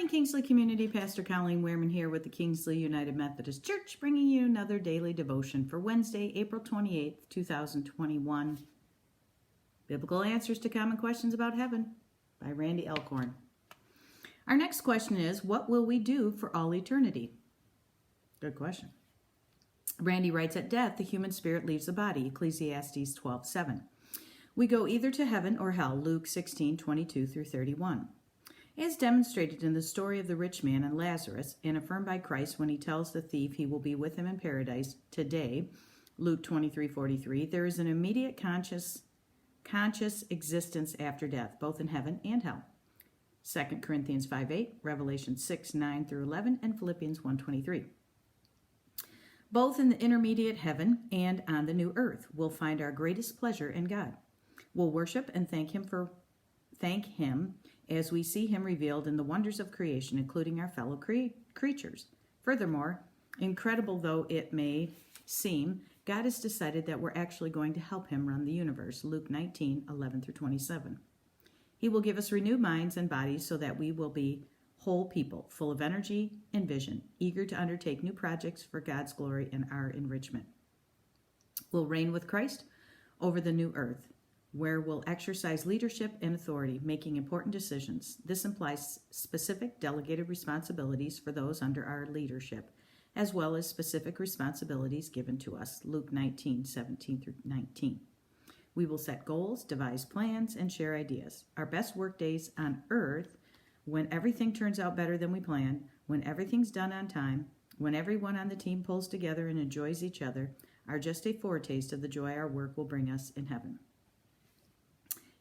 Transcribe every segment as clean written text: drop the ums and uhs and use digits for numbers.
morning, Kingsley community. Pastor Colleen Wehrman here with the Kingsley United Methodist Church, bringing you another daily devotion for Wednesday, April 28th, 2021. Biblical Answers to Common Questions About Heaven by Randy Alcorn. Our next question is, what will we do for all eternity? Good question. Randy writes, at death, the human spirit leaves the body, Ecclesiastes 12:7. We go either to heaven or hell, Luke 16:22 through 31. As demonstrated in the story of the rich man and Lazarus, and affirmed by Christ when he tells the thief he will be with him in paradise today, Luke 23:43, there is an immediate conscious existence after death, both in heaven and hell. 2 Corinthians 5:8, Revelation 6:9 through 11, and Philippians 1:23. Both in the intermediate heaven and on the new earth, we'll find our greatest pleasure in God. We'll worship and thank him as we see him revealed in the wonders of creation, including our fellow creatures. Furthermore, incredible though it may seem, God has decided that we're actually going to help him run the universe, Luke 19:11 through 27. He will give us renewed minds and bodies so that we will be whole people, full of energy and vision, eager to undertake new projects for God's glory and our enrichment. We'll reign with Christ over the new earth, where we'll exercise leadership and authority, making important decisions. This implies specific delegated responsibilities for those under our leadership, as well as specific responsibilities given to us, Luke 19:17 through 19. We will set goals, devise plans, and share ideas. Our best work days on earth, when everything turns out better than we planned, when everything's done on time, when everyone on the team pulls together and enjoys each other, are just a foretaste of the joy our work will bring us in heaven.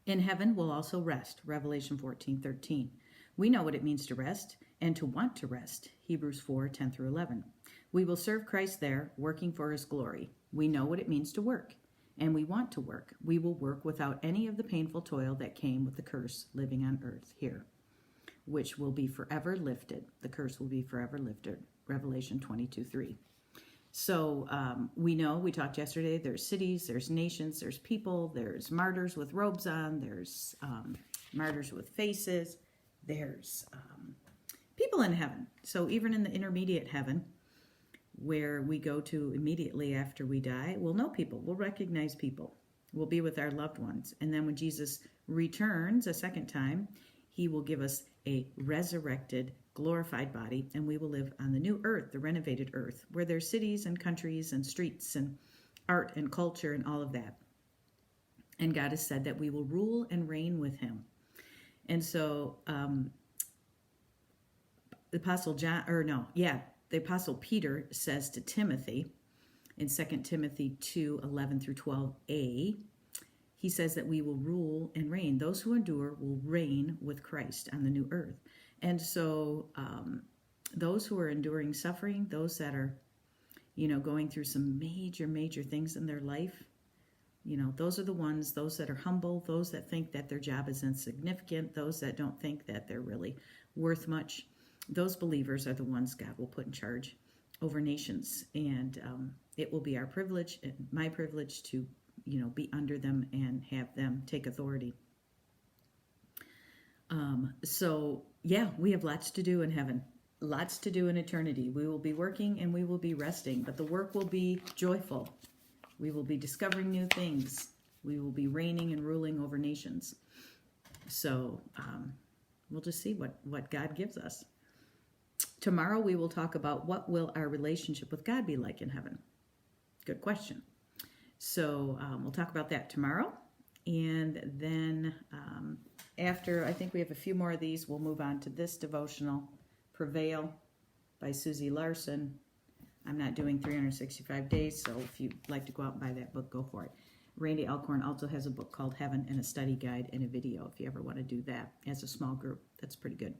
In heaven, we'll also rest, Revelation 14:13. We know what it means to rest and to want to rest, Hebrews 4:10 through 11. We will serve Christ there, working for his glory. We know what it means to work, and we want to work. We will work without any of the painful toil that came with the curse living on earth here, which will be forever lifted. The curse will be forever lifted, Revelation 22:3. So we know, we talked yesterday, there's cities, there's nations, there's people, there's martyrs with robes on, there's martyrs with faces, there's people in heaven. So even in the intermediate heaven, where we go to immediately after we die, we'll know people, we'll recognize people, we'll be with our loved ones. And then when Jesus returns a second time, he will give us a resurrected, glorified body, and we will live on the new earth, the renovated earth, where there's cities and countries and streets and art and culture and all of that. And God has said that we will rule and reign with him. And so the Apostle Peter says to Timothy in 2 Timothy 2:11 through 12a, he says that we will rule and reign. Those who endure will reign with Christ on the new earth. And so those who are enduring suffering, those that are, going through some major things in their life, those are the ones, those that are humble, those that think that their job is insignificant, those that don't think that they're really worth much. Those believers are the ones God will put in charge over nations. And it will be our privilege, my privilege, to be under them and have them take authority. We have lots to do in heaven, lots to do in eternity. We will be working and we will be resting, but the work will be joyful. We will be discovering new things. We will be reigning and ruling over nations. So we'll just see what God gives us. Tomorrow we will talk about what will our relationship with God be like in heaven. Good question. So we'll talk about that tomorrow. And then after, I think we have a few more of these, we'll move on to this devotional, Prevail by Susie Larson. I'm not doing 365 days, so if you'd like to go out and buy that book, go for it. Randy Alcorn also has a book called Heaven and a study guide and a video if you ever want to do that as a small group. That's pretty good.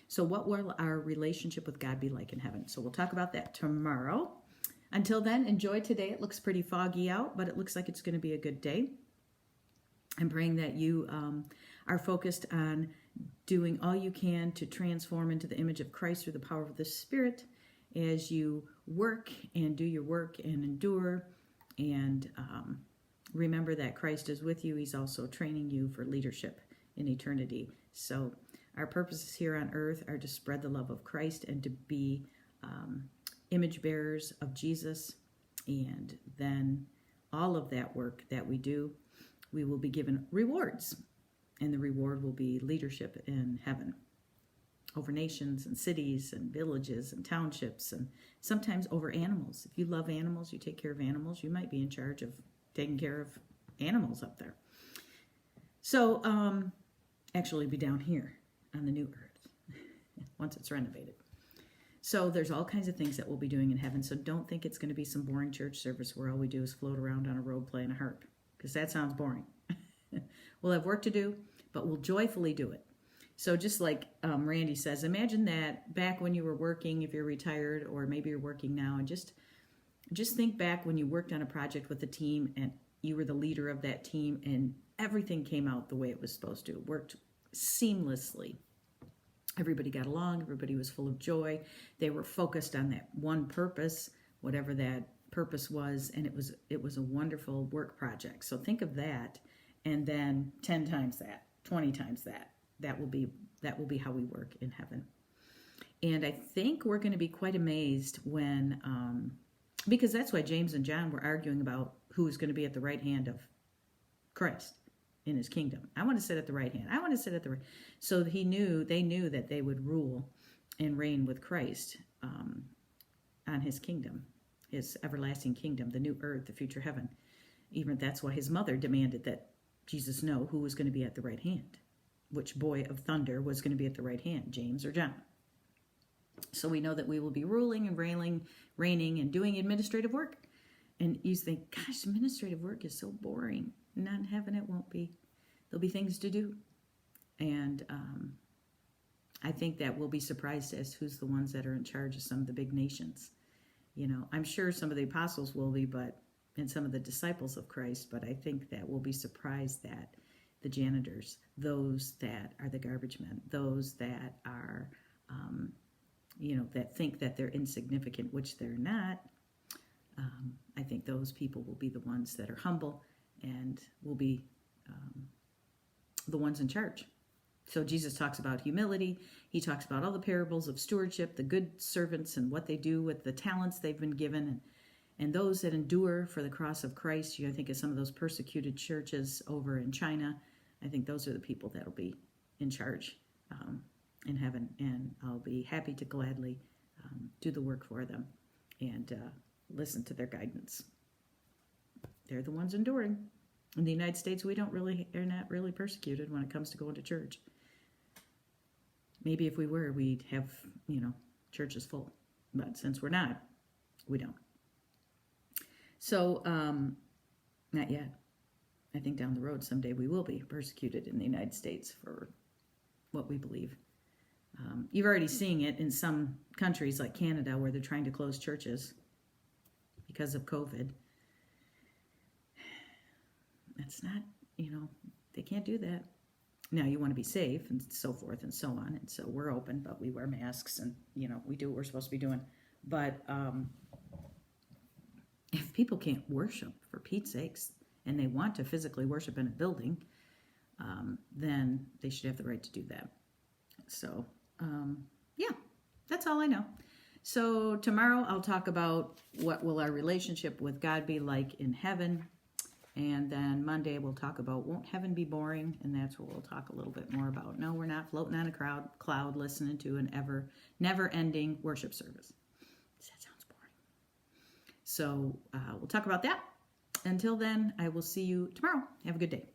So what will our relationship with God be like in heaven? So we'll talk about that tomorrow. Until then, enjoy today. It looks pretty foggy out, but it looks like it's going to be a good day. I'm praying that you are focused on doing all you can to transform into the image of Christ through the power of the Spirit as you work and do your work and endure. And remember that Christ is with you. He's also training you for leadership in eternity. So Our purposes here on earth are to spread the love of Christ and to be image bearers of Jesus. And then all of that work that we do, we will be given rewards. And the reward will be leadership in heaven over nations and cities and villages and townships, and sometimes over animals. If you love animals, you take care of animals, you might be in charge of taking care of animals up there. So actually be down here on the new earth once it's renovated. So there's all kinds of things that we'll be doing in heaven. So don't think it's going to be some boring church service where all we do is float around on a road playing a harp, because that sounds boring. We'll have work to do, but we'll joyfully do it. So just like Randy says, imagine that back when you were working, if you're retired, or maybe you're working now, and just think back when you worked on a project with a team and you were the leader of that team and everything came out the way it was supposed to. It worked seamlessly. Everybody got along. Everybody was full of joy. They were focused on that one purpose, whatever that purpose was, and it was a wonderful work project. So think of that, and then 10 times that, 20 times that. That will be how we work in heaven. And I think we're going to be quite amazed when, because that's why James and John were arguing about who is going to be at the right hand of Christ in his kingdom. I want to sit at the right hand. I want to sit at the right. So they knew that they would rule and reign with Christ on his kingdom, his everlasting kingdom, the new earth, the future heaven. Even that's why his mother demanded that Jesus know who was going to be at the right hand. Which boy of thunder was going to be at the right hand, James or John. So we know that we will be ruling and reigning and doing administrative work. And you think, gosh, administrative work is so boring. Not in heaven, it won't be. There'll be things to do. And I think that we'll be surprised as who's the ones that are in charge of some of the big nations. You know, I'm sure some of the apostles will be, and some of the disciples of Christ, but I think that we'll be surprised that the janitors, those that are the garbage men, those that are, that think that they're insignificant, which they're not. I think those people will be the ones that are humble and will be the ones in charge. So Jesus talks about humility. He talks about all the parables of stewardship, the good servants and what they do with the talents they've been given, and those that endure for the cross of Christ. I think of some of those persecuted churches over in China. I think those are the people that will be in charge in heaven, and I'll be happy to gladly do the work for them and listen to their guidance. They're the ones enduring. In the United States, are not really persecuted when it comes to going to church. Maybe if we were, we'd have, churches full. But since we're not, we don't. So, not yet. I think down the road someday we will be persecuted in the United States for what we believe. You've already seen it in some countries like Canada where they're trying to close churches because of COVID. That's not, they can't do that. Now you want to be safe and so forth and so on. And so we're open, but we wear masks and, we do what we're supposed to be doing. But if people can't worship, for Pete's sakes, and they want to physically worship in a building, then they should have the right to do that. So, that's all I know. So tomorrow I'll talk about what will our relationship with God be like in heaven. And then Monday we'll talk about won't heaven be boring? And that's what we'll talk a little bit more about. No, we're not floating on a cloud listening to an never-ending worship service. That sounds boring. So we'll talk about that. Until then, I will see you tomorrow. Have a good day.